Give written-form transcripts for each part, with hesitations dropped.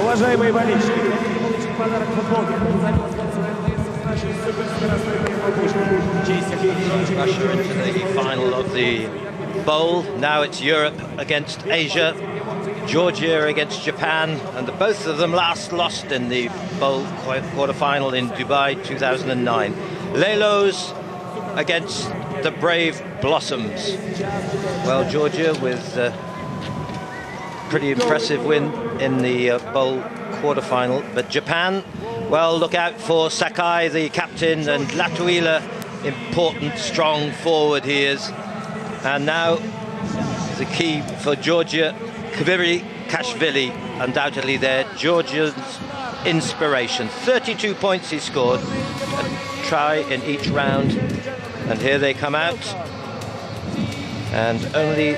Уважаемые болельщики, хотите получить подарок футболки, обязательно спонсируйте с нашей суперскоростной поддержкой. Russia into the final of the bowl. Now it's Europe against Asia, Georgia against Japan, and both of them last lost in the bowl quarter-final in Dubai 2009. Lelos against the Brave Blossoms. Well, Georgia with a pretty impressive win in the bowl quarter-final, but Japan, well, look out for Sakai, the captain, and Latuila, important, strong forward he is. And now the key for Georgia, Kashvili, undoubtedly their Georgia's inspiration. 32 points he scored, a try in each round, and here they come out, and only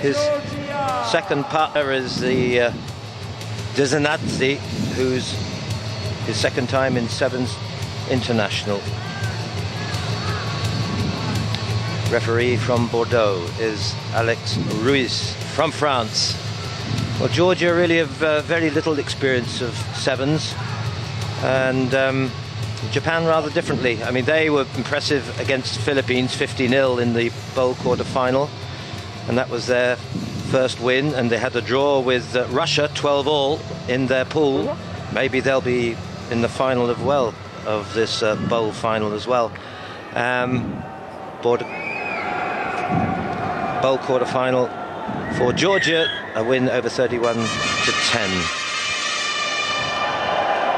his second partner is the Dizanadze, who's his second time in Sevens International. Referee from Bordeaux is Alex Ruiz from France. Well, Georgia really have very little experience of Sevens, and Japan rather differently. I mean, they were impressive against Philippines, 50-0 in the bowl quarter-final, and that was their first win, and they had a draw with Russia, 12-all in their pool. Maybe they'll be in the final of this bowl final as well. Bowl quarter-final for Georgia, a win over 31 to 10.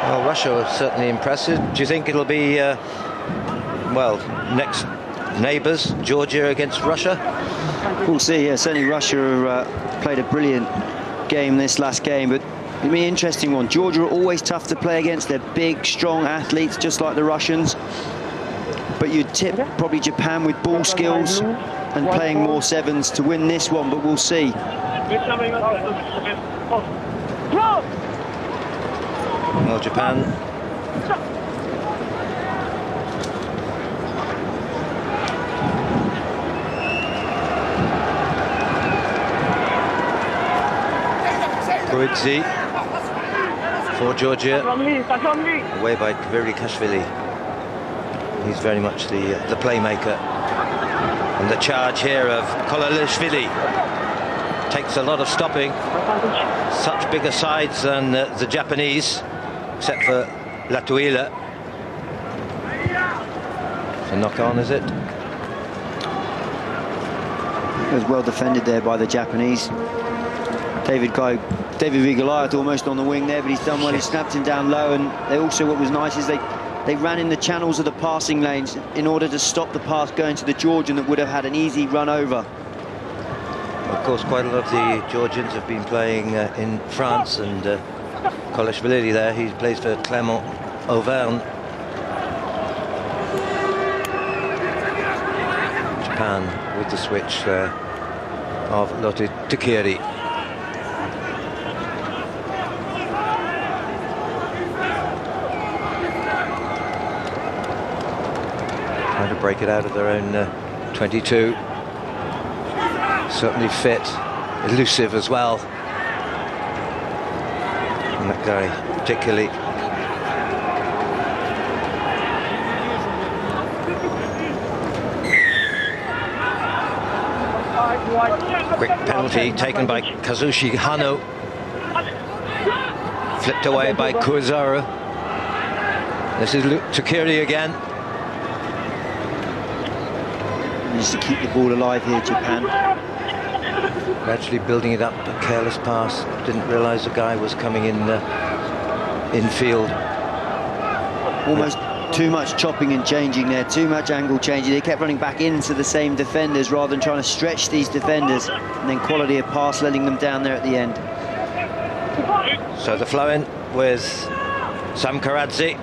Well, Russia was certainly impressive. Do you think it'll be, well, next neighbours, Georgia against Russia? We'll see. Yeah, certainly Russia played a brilliant game this last game, but it'll be an interesting one. Georgia are always tough to play against. They're big, strong athletes, just like the Russians. But you'd tip probably Japan with ball skills and playing more sevens to win this one, but we'll see. Well, Japan Koitzi for Georgia, away by Kashvili. He's very much the playmaker. And the charge here of Kolalishvili takes a lot of stopping. Such bigger sides than the Japanese, except for Latuila. It's a knock-on, is it? It was well defended there by the Japanese. David v. Goliath almost on the wing there, but he's done well. He snapped him down low, and they also, what was nice is they ran in the channels of the passing lanes in order to stop the pass going to the Georgian that would have had an easy run over. Of course, quite a lot of the Georgians have been playing in France, and Kolashvili there, he plays for Clermont Auvergne. Japan with the switch of Lotte Takiri. Trying to break it out of their own 22. Certainly fit, elusive as well. And that guy particularly. Quick penalty taken by Kazushi Hano. Flipped away by Kuizara. This is Takiri again. Needs to keep the ball alive here, Japan. Gradually building it up, a careless pass. Didn't realise the guy was coming in infield. Almost too much chopping and changing there, too much angle changing. They kept running back into the same defenders rather than trying to stretch these defenders, and then quality of pass letting them down there at the end. So the flow in with Sam Karadze.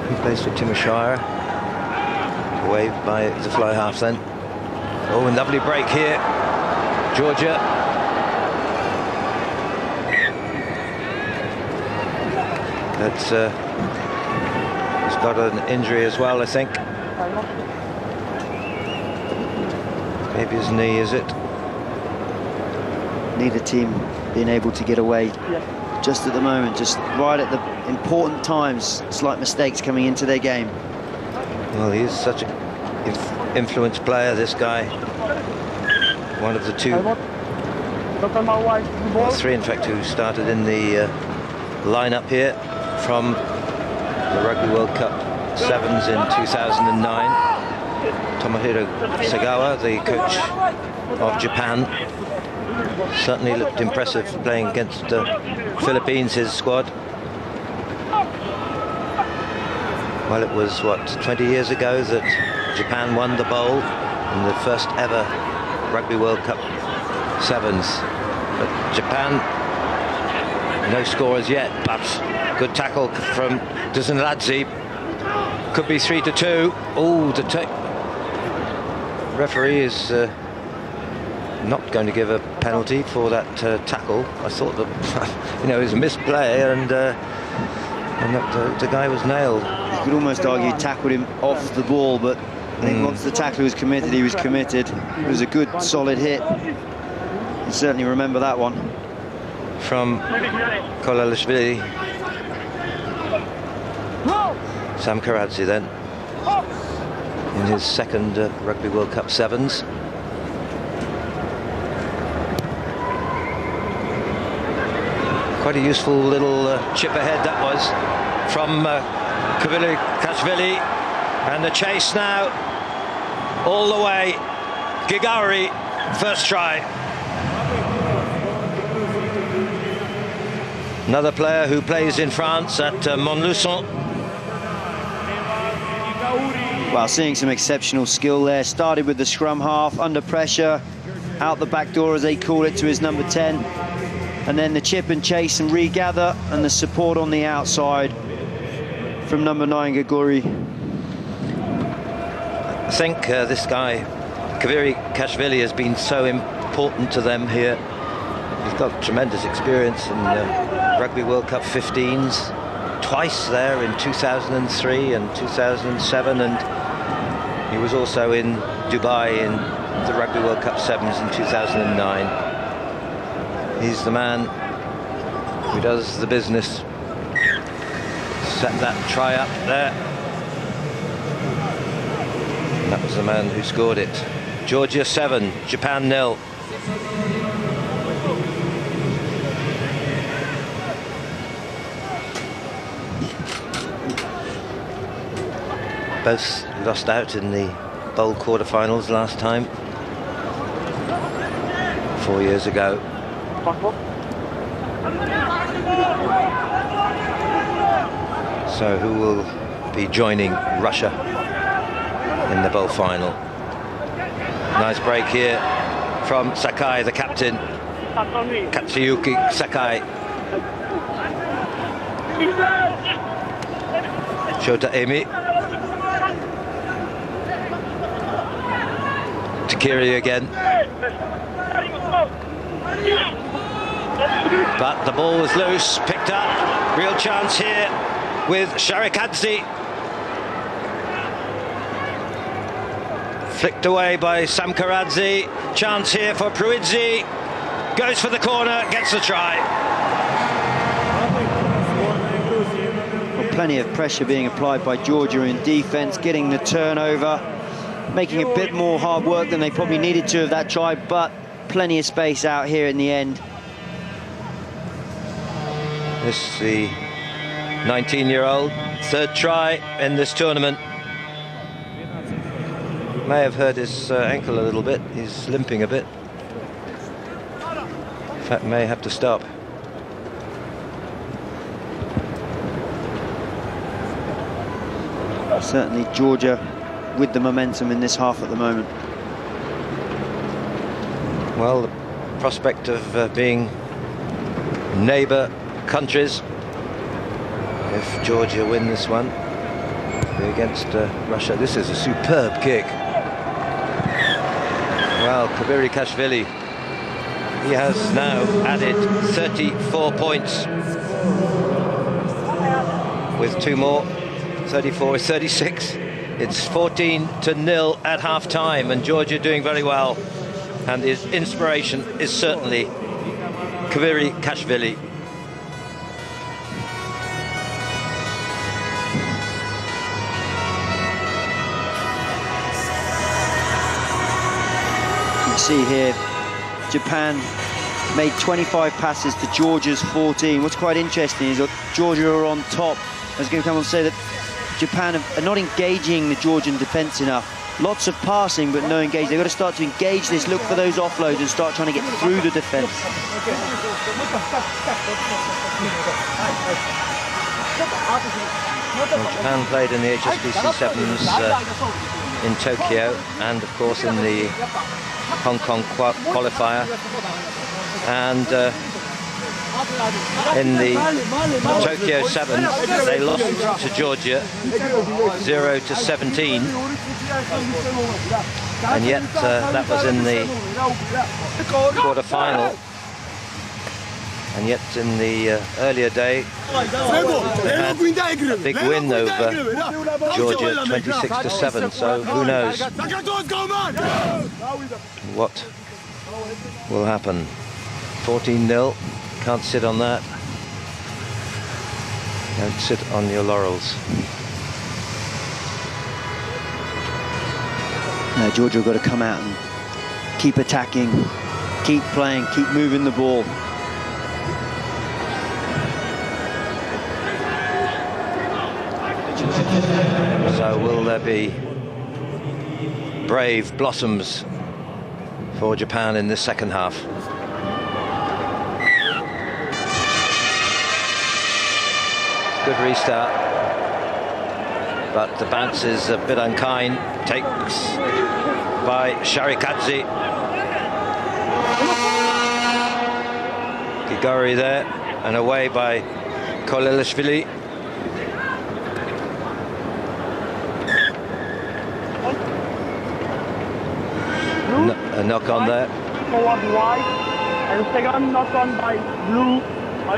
He plays for Timisoara. Away by the fly half then. Oh, a lovely break here. Georgia. That's he's got an injury as well, I think. Maybe his knee, is it? Neither team being able to get away just at the moment, just right at the important times. Slight mistakes coming into their game. Well, he is such an influence player, this guy. One of the two, well, three in fact, who started in the lineup here from the Rugby World Cup Sevens in 2009. Tomohiro Sagawa, the coach of Japan, certainly looked impressive playing against Philippines, his squad. Well, it was, what, 20 years ago that Japan won the bowl in the first ever Rugby World Cup Sevens. But Japan, no score as yet, but good tackle from Dusanladze. Could be 3-2. Oh, the referee is not going to give a penalty for that tackle. I thought that, you know, it was a misplay, and that the guy was nailed. You could almost argue tackled him off the ball, but I think once the tackle was committed, he was committed. It was a good, solid hit. You certainly remember that one. From Kolalishvili. Sam Karadze then, in his second Rugby World Cup Sevens. Quite a useful little chip ahead that was from Kashvili, and the chase now all the way. Gigari, first try. Another player who plays in France at Montluçon. Well, seeing some exceptional skill there. Started with the scrum half, under pressure, out the back door as they call it, to his number 10. And then the chip and chase and regather, and the support on the outside from number 9, Gaguri. I think this guy, Kaviri Kashvili, has been so important to them here. He's got tremendous experience in Rugby World Cup 15s, twice there in 2003 and 2007, and he was also in Dubai in the Rugby World Cup Sevens in 2009. He's the man who does the business. Set that try up there. And that was the man who scored it. Georgia 7, Japan 0. Both lost out in the bowl quarterfinals last time, 4 years ago. So who will be joining Russia in the bowl final? Nice break here from Sakai, the captain, Katsuyuki Sakai. Shota Emi. Takiri again. But the ball was loose, picked up. Real chance here with Sharikadze. Flicked away by Samkaradze. Chance here for Pruidze. Goes for the corner, gets the try. Well, plenty of pressure being applied by Georgia in defence, getting the turnover, making a bit more hard work than they probably needed to of that try, but plenty of space out here in the end. This is the 19-year-old, third try in this tournament. May have hurt his ankle a little bit. He's limping a bit. In fact, may have to stop. Certainly Georgia with the momentum in this half at the moment. Well, the prospect of being neighbour countries, if Georgia win this one against Russia. This is a superb kick. Well, Kaviri Kashvili, he has now added 34 points with two more. 34 is 36. It's 14-0 at half-time, and Georgia doing very well. And his inspiration is certainly Kashvili. You can see here, Japan made 25 passes to Georgia's 14. What's quite interesting is that Georgia are on top. I was going to come on and say that Japan are not engaging the Georgian defence enough. Lots of passing, but no engage. They've got to start to engage this, look for those offloads and start trying to get through the defence. Well, Japan played in the HSBC Sevens in Tokyo, and of course in the Hong Kong qualifier, and in the Tokyo Sevens they lost to Georgia 0-17, and yet that was in the quarter-final, and yet in the earlier day they had a big win over Georgia 26-7, so who knows what will happen. 14-0, can't sit on that. Don't sit on your laurels. Now Georgia have got to come out and keep attacking, keep playing, keep moving the ball. So will there be brave blossoms for Japan in the second half? Good restart, but the bounce is a bit unkind. Takes by Sharikadze. Gigori there, and away by Kolelishvili. A knock on there. Forward white, and second knock on by blue. I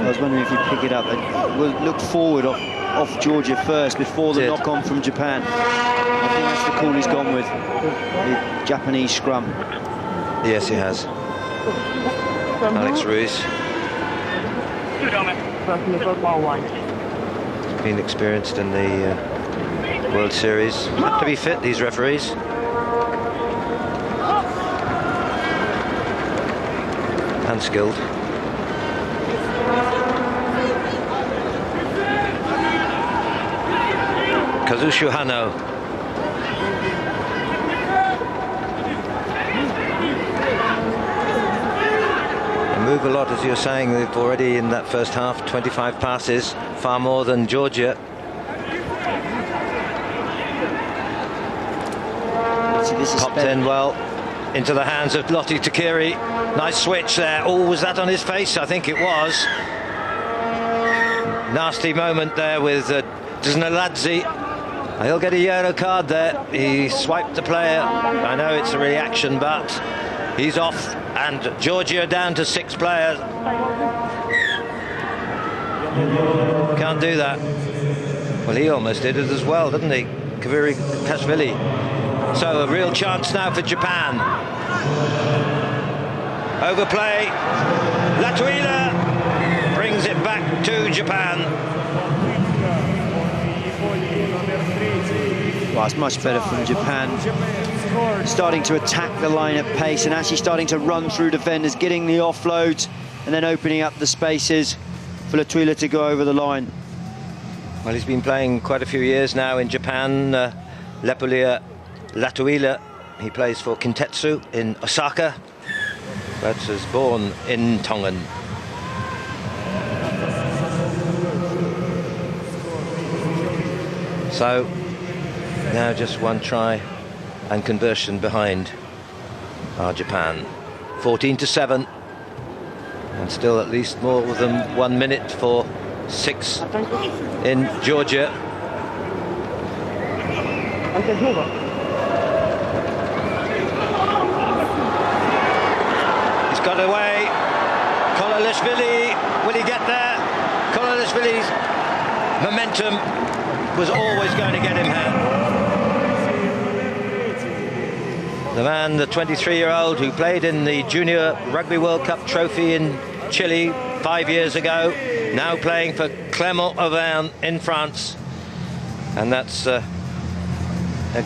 was wondering if you pick it up. We'll look forward off Georgia first before the knock on from Japan. I think that's the call he's gone with, the Japanese scrum. Yes, he has. Alex Ruiz. Been experienced in the World Series. Have to be fit, these referees. And skilled. Kazushu Hano. They move a lot, as you're saying. They've already in that first half 25 passes, far more than Georgia. Popped in well into the hands of Lotti Takiri. Nice switch there. Oh, was that on his face? I think it was. Nasty moment there with Dzneladze. He'll get a yellow card there. He swiped the player. I know it's a reaction, but he's off, and Georgia down to 6 players. Can't do that. Well, he almost did it as well, didn't he? Kashvili. So a real chance now for Japan. Overplay. Latuila brings it back to Japan. Well, it's much better from Japan. Starting to attack the line at pace and actually starting to run through defenders, getting the offloads and then opening up the spaces for Latuila to go over the line. Well, he's been playing quite a few years now in Japan. Latuila, he plays for Kintetsu in Osaka, but was born in Tongan. So now just one try and conversion behind our Japan. 14-7, and still at least more than 1 minute for 6 in Georgia. He's got away. Kolelishvili, will he get there? Kolelishvili's momentum was always going to get him here. The man, the 23-year-old who played in the Junior Rugby World Cup trophy in Chile 5 years ago, now playing for Clermont Auvergne in France. And that's a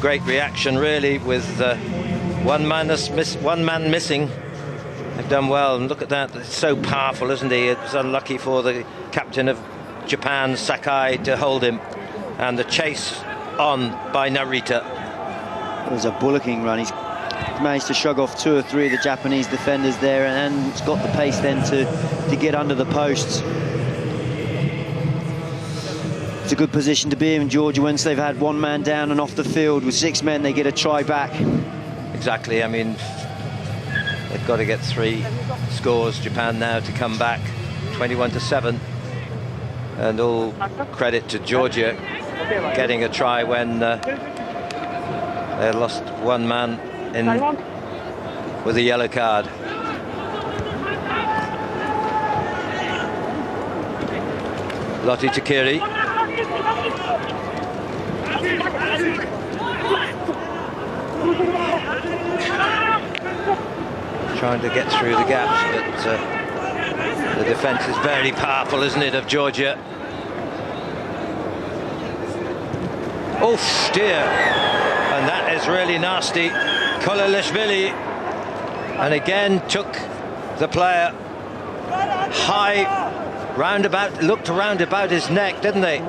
great reaction, really, with one man missing. They've done well, and look at that. It's so powerful, isn't he? It was unlucky for the captain of Japan, Sakai, to hold him. And the chase on by Narita. It was a bullocking run. He's managed to shrug off 2 or 3 of the Japanese defenders there, and it's got the pace then to get under the posts. It's a good position to be in, Georgia, once they've had 1 man down and off the field. With 6 men, they get a try back. Exactly. I mean, they've got to get 3 scores, Japan, now, to come back. 21-7. And all credit to Georgia getting a try when they lost 1 man in with a yellow card. Lottie Takiri. Trying to get through the gaps, but the defence is very powerful, isn't it, of Georgia? Oh dear, and that is really nasty. Kolalishvili, and again took the player high, roundabout, looked around about his neck, didn't they?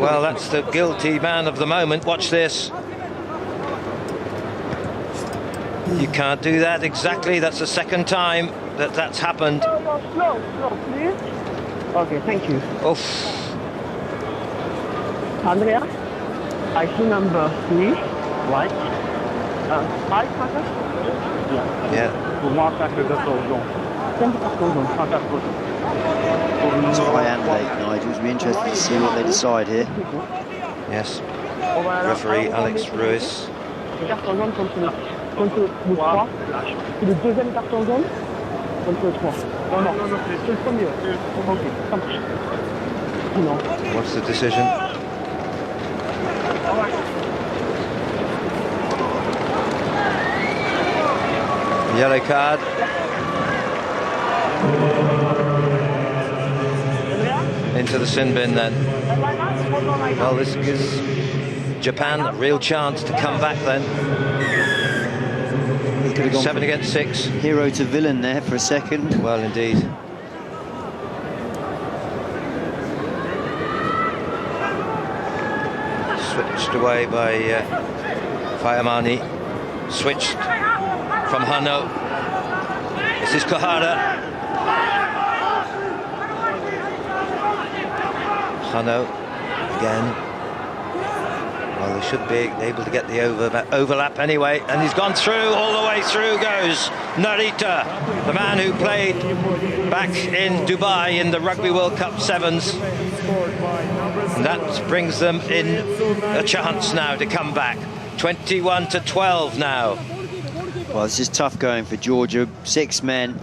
Well, that's the guilty man of the moment. Watch this. You can't do that exactly. That's the 2nd time that that's happened. Slow, please. Okay, thank you. Oof. Andrea, I see number 3, right? 5, Yeah. It's high and late, Nigel. It'll be interesting to see what they decide here. Yes. Referee Alex Ruiz. Carton jaune contre le 3. C'est le 2e carton jaune contre le 3. Non, c'est le premier. Ok, ça marche. Non. What's the decision? Yellow card. Into the sin bin then. Well, this gives Japan a real chance to come back then. He could have gone 7 against 6. Hero to villain there for a second. Well, indeed. Switched away by Fayamani. Switched from Hano. This is Kohara. Hano again. Well, they should be able to get the overlap anyway, and he's gone through, all the way through goes Narita, the man who played back in Dubai in the Rugby World Cup 7s. And that brings them in a chance now to come back. 21-12 now. Well, this is tough going for Georgia. 6 men.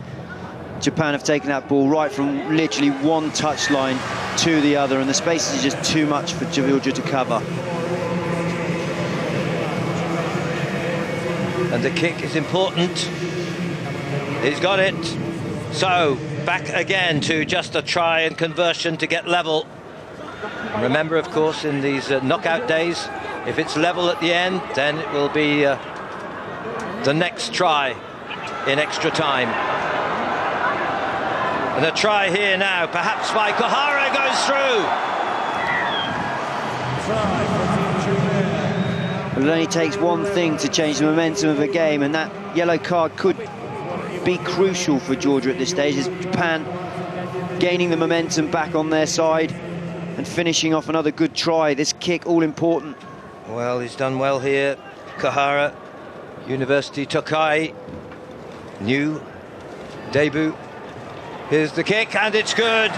Japan have taken that ball right from literally 1 touchline to the other, and the space is just too much for Georgia to cover. And the kick is important. He's got it. So back again to just a try and conversion to get level. And remember, of course, in these knockout days, if it's level at the end, then it will be the next try in extra time. And a try here now, perhaps by Kohara, goes through. But it only takes one thing to change the momentum of a game, and that yellow card could be crucial for Georgia at this stage, as Japan gaining the momentum back on their side and finishing off another good try. This kick all important. Well, he's done well here. Kohara, University Tokai, new debut. Here's the kick, and it's good.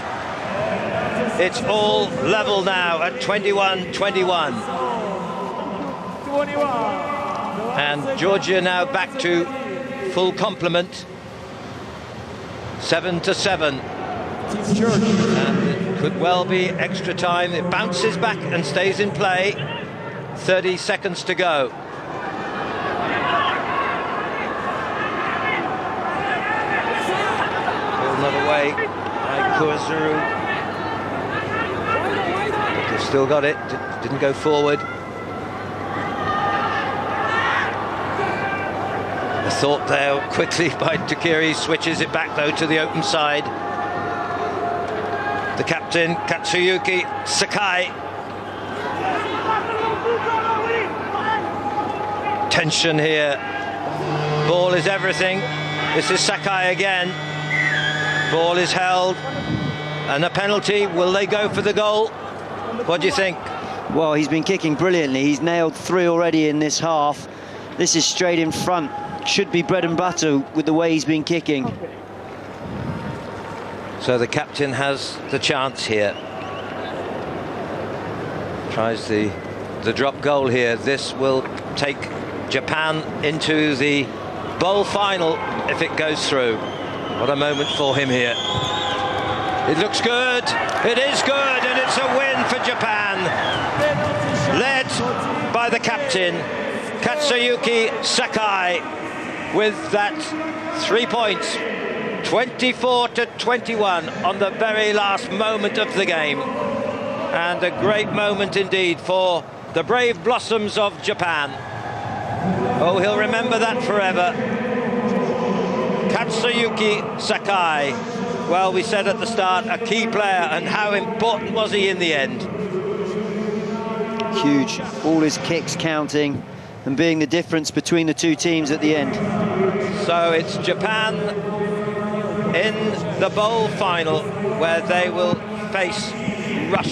It's all level now at 21-21. And Georgia now back to full complement. 7-7. And it could well be extra time. It bounces back and stays in play. 30 seconds to go. Pulled another way by Kuazuru. But they've still got it, didn't go forward. A thought there quickly by Takiri, switches it back though to the open side. The captain, Katsuyuki Sakai. Tension here. Ball is everything. This is Sakai again. Ball is held. And a penalty. Will they go for the goal? What do you think? Well, he's been kicking brilliantly. He's nailed 3 already in this half. This is straight in front. Should be bread and butter with the way he's been kicking. So the captain has the chance here. Tries the drop goal here. This will take Japan into the bowl final if it goes through. What a moment for him here. It looks good. It is good, and it's a win for Japan. Led by the captain, Katsuyuki Sakai, with that 3 points. 24-21 on the very last moment of the game. And a great moment indeed for the brave blossoms of Japan. Oh, he'll remember that forever. Katsuyuki Sakai. Well, we said at the start, a key player, and how important was he in the end? Huge. All his kicks counting and being the difference between the two teams at the end. So it's Japan in the bowl final, where they will face Russia.